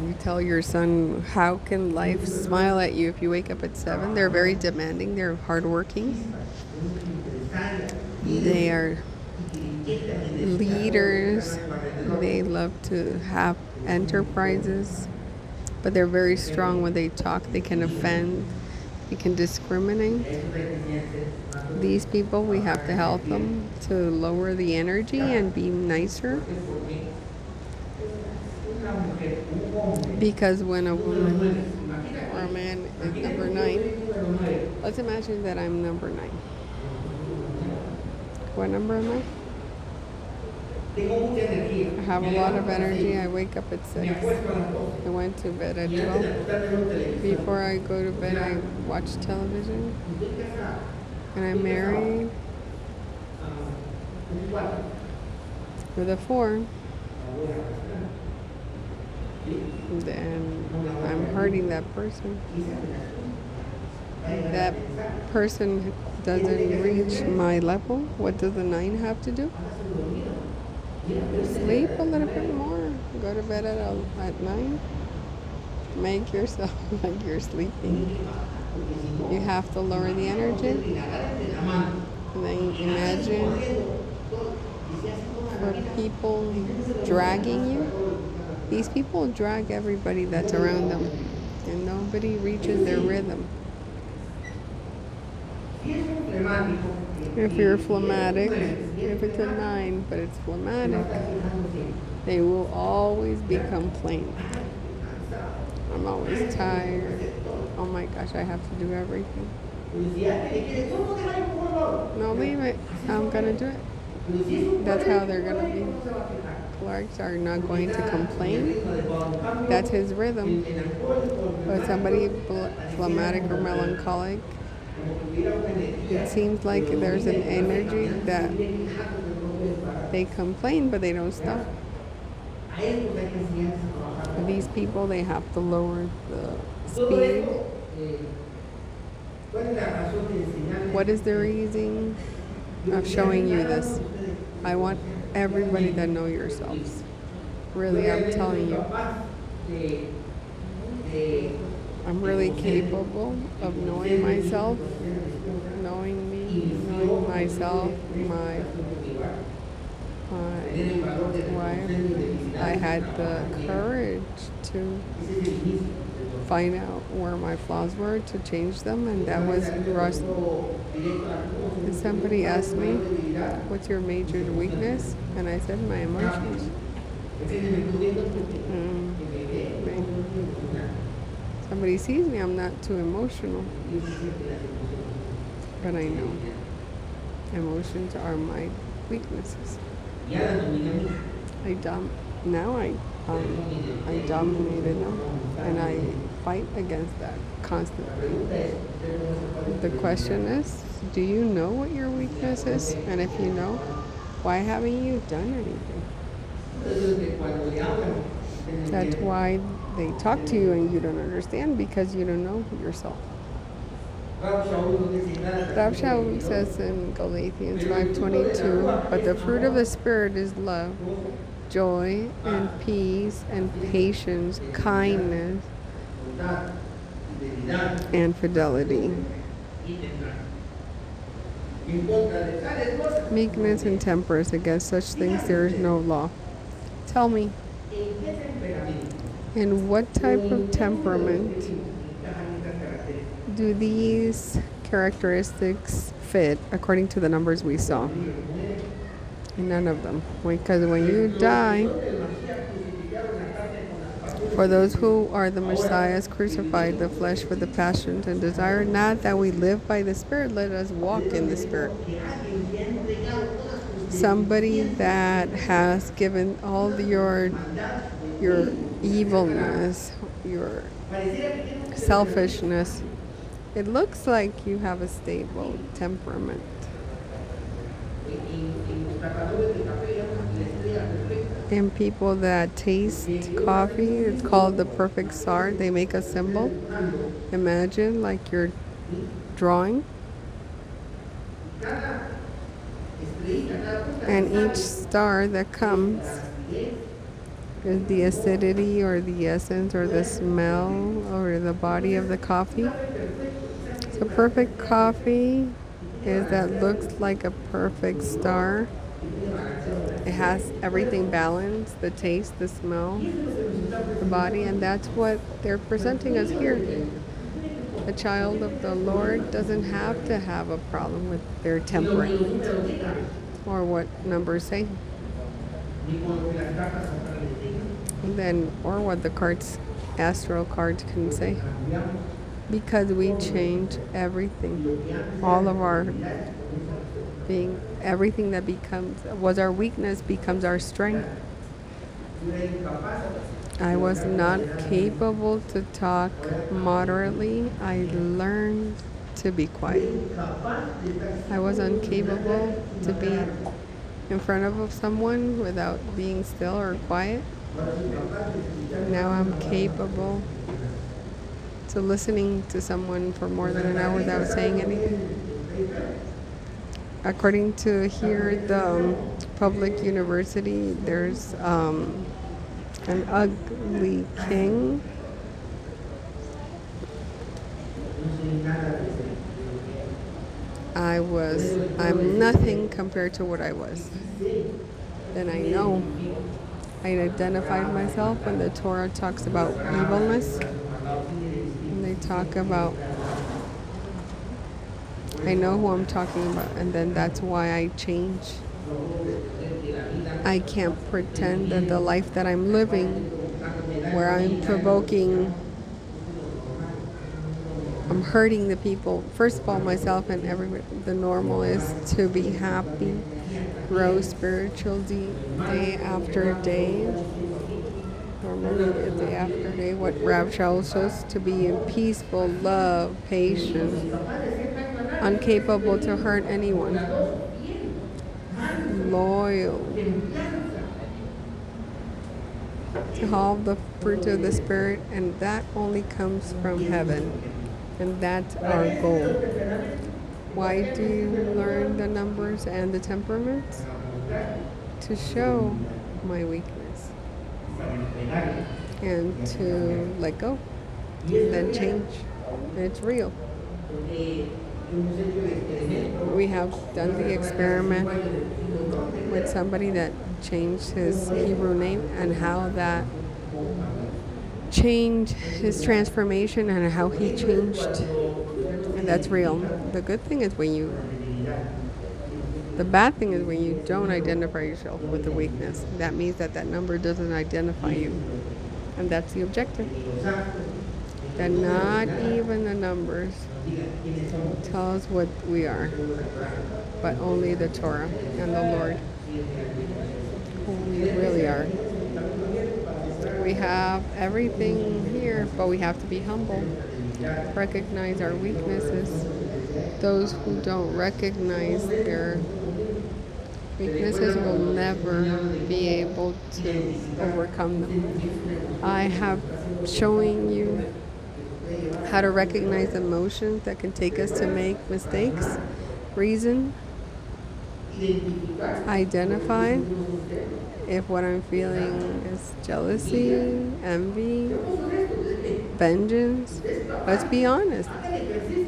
You tell your son, how can life smile at you if you wake up at 7? They're very demanding. They're hardworking. They are leaders. They love to have enterprises. But they're very strong when they talk. They can offend. They can discriminate. These people, we have to help them to lower the energy and be nicer. Because when a woman or a man is number 9, let's imagine that I'm number 9. What number am I? I have a lot of energy. I wake up at 6. I went to bed at 12. Before I go to bed, I watch television. And I'm married with a 4. Then I'm hurting that person. That person doesn't reach my level. What does the 9 have to do? Sleep a little bit more. Go to bed at 9. Make yourself like you're sleeping. You have to lower the energy. And then imagine for people dragging you. These people drag everybody that's around them, and nobody reaches their rhythm. If you're phlegmatic, if it's a 9, but it's phlegmatic, they will always be complaining. I'm always tired. Oh my gosh, I have to do everything. No, leave it. I'm gonna do it. That's how they're gonna be. Clarks are not going to complain. That's his rhythm. But somebody phlegmatic or melancholic, it seems like there's an energy that they complain, but they don't stop. These people, they have to lower the speed. What is the reason of showing you this? I want everybody to know yourselves. Really, I'm telling you. I'm really capable of knowing myself, knowing me, knowing myself, my wife. I had the courage to find out where my flaws were, to change them, and that was Russell. And somebody asked me, what's your major weakness? And I said, my emotions. Somebody sees me, I'm not too emotional. But I know emotions are my weaknesses. Now I I dominated them, and I fight against that constantly. The question is, do you know what your weakness is? And if you know, why haven't you done anything? That's why they talk to you and you don't understand, because you don't know yourself. Rav Shaul says in Galatians 5:22, but the fruit of the Spirit is love, joy, and peace, and patience, kindness, and fidelity. Meekness and temperance, against such things there is no law. Tell me, in what type of temperament do these characteristics fit according to the numbers we saw? None of them. Because when you die, for those who are the Messiah's crucified the flesh for the passions and desire, not that we live by the Spirit, let us walk in the Spirit. Somebody that has given all your evilness, your selfishness, it looks like you have a stable temperament. And people that taste coffee, it's called the perfect star. They make a symbol. Imagine like you're drawing. And each star that comes is the acidity or the essence or the smell or the body of the coffee. So perfect coffee is that looks like a perfect star. It has everything balanced, the taste, the smell, the body, and that's what they're presenting us here. A child of the Lord doesn't have to have a problem with their temperament, or what numbers say. And then, or what the cards, astral cards can say. Because we change everything. All of our being, everything that was our weakness becomes our strength. I was not capable to talk moderately. I learned to be quiet. I was incapable to be in front of someone without being still or quiet. Now I'm capable to listening to someone for more than an hour without saying anything. According to here, the public university, there's an ugly king. I'm nothing compared to what I was. Then I know. I identified myself when the Torah talks about evilness. And they talk about, I know who I'm talking about, and then that's why I change. I can't pretend that the life that I'm living, where I'm provoking, I'm hurting the people, first of all myself and everybody. The normal is to be happy, grow spiritually day after day. Normally day after day, what Rav Shaul says, to be in peaceful love, patient, incapable to hurt anyone, loyal, to all the fruit of the Spirit, and that only comes from heaven, and that's our goal. Why do you learn the numbers and the temperaments? To show my weakness and to let go, and then change. It's real. We have done the experiment with somebody that changed his Hebrew name and how that changed his transformation and how he changed. And that's real. The good thing is the bad thing is when you don't identify yourself with the weakness. That means that number doesn't identify you. And that's the objective. That not even the numbers tell us what we are, but only the Torah and the Lord, who we really are. We have everything here, but we have to be humble, recognize our weaknesses. Those who don't recognize their weaknesses will never be able to overcome them. I have showing you how to recognize emotions that can take us to make mistakes, reason, identify if what I'm feeling is jealousy, envy, vengeance. Let's be honest.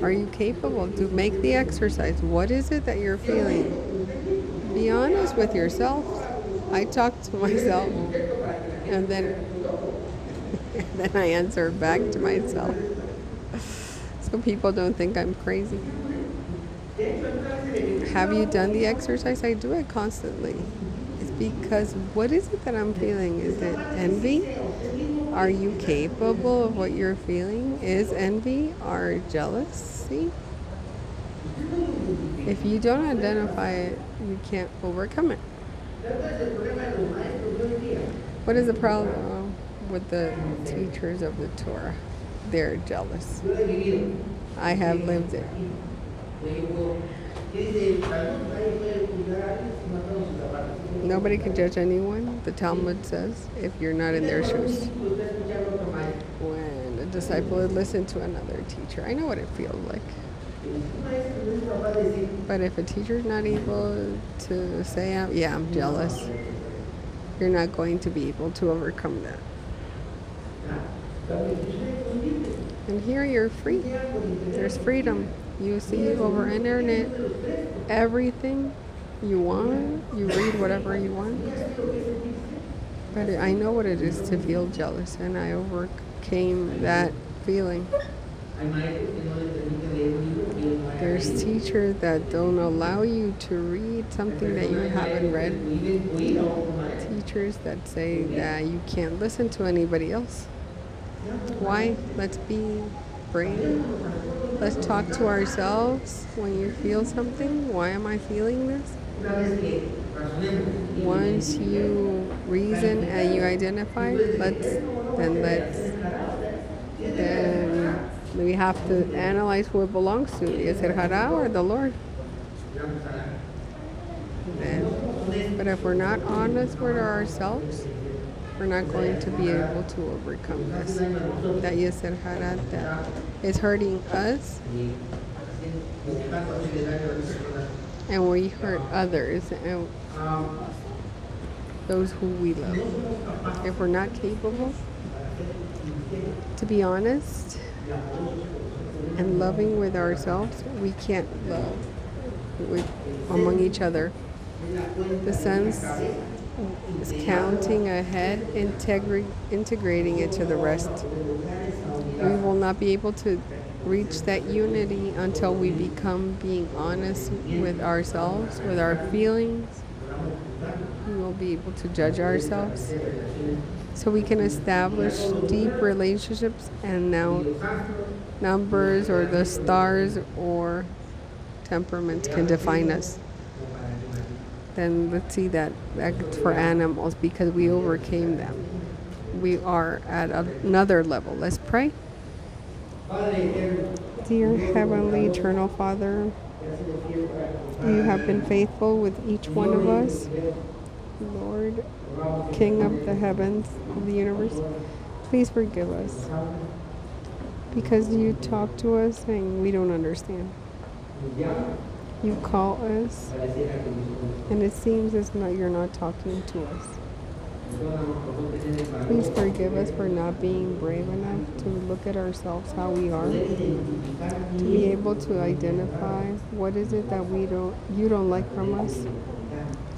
Are you capable to make the exercise? What is it that you're feeling? Be honest with yourself. I talk to myself and then then I answer back to myself. So people don't think I'm crazy. Have you done the exercise? I do it constantly. It's because what is it that I'm feeling? Is it envy? Are you capable of what you're feeling? Is envy or jealousy? If you don't identify it, you can't overcome it. What is the problem with the teachers of the Torah? They're jealous. I have lived it. Nobody can judge anyone, the Talmud says, if you're not in their shoes. When a disciple would listen to another teacher, I know what it feels like. But if a teacher's not able to say, yeah, I'm jealous, you're not going to be able to overcome that. And here you're free. There's freedom. You see over internet everything you want. You read whatever you want. But I know what it is to feel jealous, and I overcame that feeling. There's teachers that don't allow you to read something that you haven't read. Teachers that say that you can't listen to anybody else. Why? Let's be brave. Let's talk to ourselves when you feel something. Why am I feeling this? Once you reason and you identify, then we have to analyze who it belongs to. Is it Hara or the Lord? But if we're not honest with ourselves, we're not going to be able to overcome this. That Yetzer Hara that is hurting us, and we hurt others and those who we love. If we're not capable to be honest and loving with ourselves, we can't love among each other. The sense is counting ahead, integrating it to the rest. We will not be able to reach that unity until we become being honest with ourselves, with our feelings. We will be able to judge ourselves so we can establish deep relationships, and now numbers or the stars or temperaments can define us. Then let's see that that's for animals, because we overcame them. We are at another level. Let's pray. Dear Heavenly Eternal Father, you have been faithful with each one of us. Lord, King of the heavens, of the universe, please forgive us, because you talk to us and we don't understand. You call us, and it seems as though you're not talking to us. Please forgive us for not being brave enough to look at ourselves how we are, to be able to identify what is it that you don't like from us,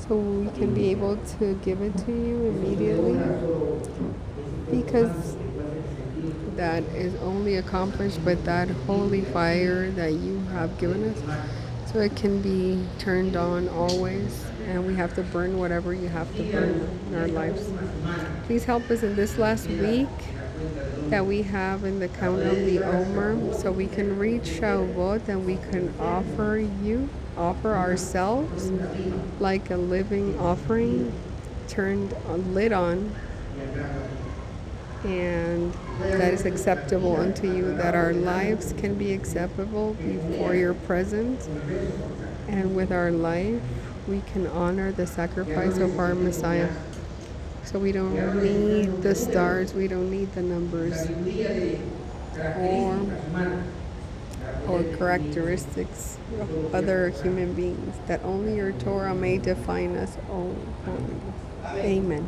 so we can be able to give it to you immediately, because that is only accomplished with that holy fire that you have given us. So it can be turned on always, and we have to burn whatever you have to burn in our lives. Please help us in this last week that we have in the count of the Omer, so we can reach Shavuot and we can offer ourselves like a living offering, turned on, lit on, and that is acceptable unto you, that our lives can be acceptable before your presence, and with our life we can honor the sacrifice of our Messiah. So we don't need the stars, we don't need the numbers or characteristics of other human beings, that only your Torah may define us. Oh, holy. Amen.